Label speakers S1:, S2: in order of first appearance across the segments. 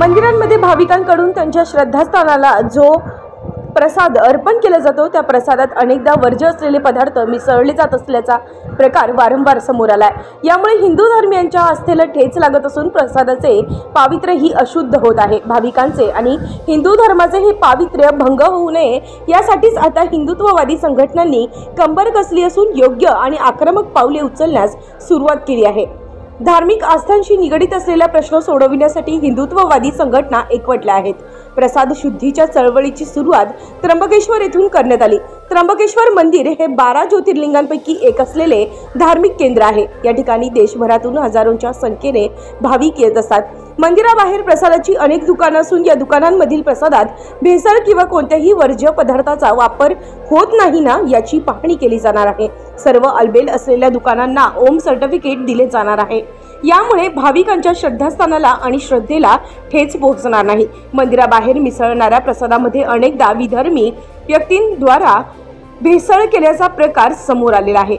S1: मंदिरांमध्ये भाविकांकडून त्यांच्या श्रद्धास्थानाला जो प्रसाद अर्पण केला जातो त्या प्रसादात अनेकदा वर्ज्य असलेले पदार्थ मिसळले जात असल्याचा प्रकार वारंवार समोर आलाय। यामुळे हिंदू धर्मियांच्या आस्थेला ठेच लागत असून प्रसादाचे पावित्र्यही अशुद्ध होत आहे। भाविकांचे आणि हिंदू धर्माचे हे पावित्र्य भंग होऊ नये यासाठीच आता हिंदुत्ववादी संघटनांनी कंबर कसली असून योग्य आणि आक्रमक पावले उचलण्यास सुरुवात केली आहे। धार्मिक आस्थांशी निगडित असलेला प्रश्न सोडविण्यासाठी हिंदुत्ववादी संघटना एकवटल्या आहेत। प्रसाद शुद्धीच्या चळवळीची सुरुवात त्र्यंबकेश्वर येथून करण्यात आली। त्र्यंबकेश्वर मंदिर हे 12 ज्योतिर्लिंगांपैकी एक असलेले धार्मिक केंद्र आहे। या ठिकाणी देशभरातून हजारोंच्या संख्येने भाविक येत असतात। मंदिराबाहेर प्रसादाची अनेक दुकाने असून या दुकानांमधील प्रसादात भेसळ किंवा कोणत्याही वर्ज्य पदार्थाचा वापर होत नाही ना याची पाहणी केली जाणार आहे। सर्व अलबेल असलेल्या दुकानांना ओम सर्टिफिकेट दिले जाणार आहे। यामुळे भाविकांच्या श्रद्धास्थानाला आणि श्रद्धेला ठेच पोहोचणार नाही। मंदिराबाहेर मिसळणाऱ्या प्रसादामध्ये अनेकदा विधर्मी व्यक्तींद्वारा भेसळ केल्याचा प्रकार समोर आलेला आहे।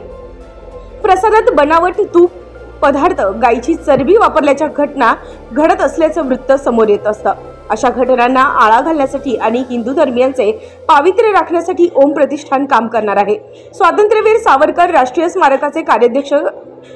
S1: प्रसादात बनावट तूप पदार्थ गायीची चरबी वापरल्याच्या घटना घडत असल्याचं वृत्त समोर येत असतं। अशा घटनांना आळा घालण्यासाठी आणि हिंदू धर्मियांचे पावित्र्य राखण्यासाठी ओम प्रतिष्ठान काम करणार आहे। स्वातंत्र्यवीर सावरकर राष्ट्रीय स्मारकाचे कार्याध्यक्ष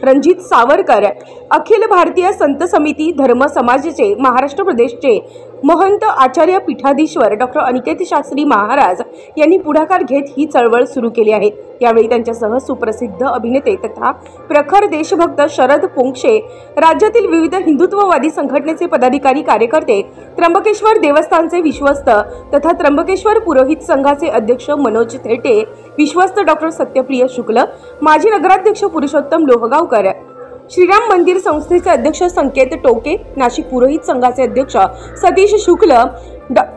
S1: रणजित सावरकर, अखिल भारतीय संत समिती धर्म समाजाचे महाराष्ट्र प्रदेशचे महंत आचार्य पीठाधीश्वर डॉक्टर अनिकेत शास्त्री महाराज यांनी पुढाकार घेत ही चळवळ सुरू केली आहे। यावेळी त्यांच्यासह सुप्रसिद्ध अभिनेते तथा प्रखर देशभक्त शरद पोंक्षे, राज्यातील विविध हिंदुत्ववादी संघटनेचे पदाधिकारी कार्यकर्ते, त्र्यंबकेश्वर देवस्थानचे विश्वस्त तथा त्र्यंबकेश्वर पुरोहित संघाचे अध्यक्ष मनोज थेटे, विश्वस्त डॉक्टर सत्यप्रिय शुक्ल, माजी नगराध्यक्ष पुरुषोत्तम लोहगावकर, श्रीराम मंदिर संस्थेचे अध्यक्ष संकेत टोके, नाशिक पुरोहित संघाचे अध्यक्ष सतीश शुक्ल,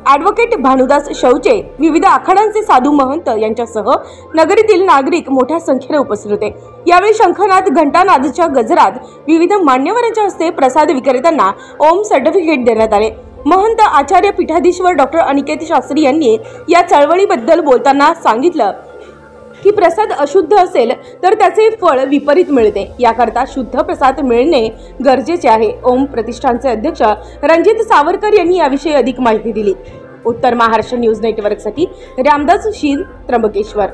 S1: ॲडव्होकेट भानुदास शौचे, विविध आखाड्यांचे साधू महंत यांच्यासह नगरीतील नागरिक मोठ्या संख्येने उपस्थित होते। यावेळी शंखनाद घंटानादच्या गजरात विविध मान्यवरांच्या हस्ते प्रसाद विक्रेत्यांना ओम सर्टिफिकेट देण्यात आले। महंत आचार्य पीठाधीश्वर डॉक्टर अनिकेत शास्त्री यांनी या चळवळीबद्दल बोलताना सांगितलं की प्रसाद अशुद्ध असेल तर त्याचे फळ विपरीत मिळते। याकरता शुद्ध प्रसाद मिळणे गरजेचे आहे। ओम प्रतिष्ठानचे अध्यक्ष रणजित सावरकर यांनी याविषयी अधिक माहिती दिली। उत्तर महाराष्ट्र न्यूज नेटवर्कसाठी रामदास शील, त्र्यंबकेश्वर।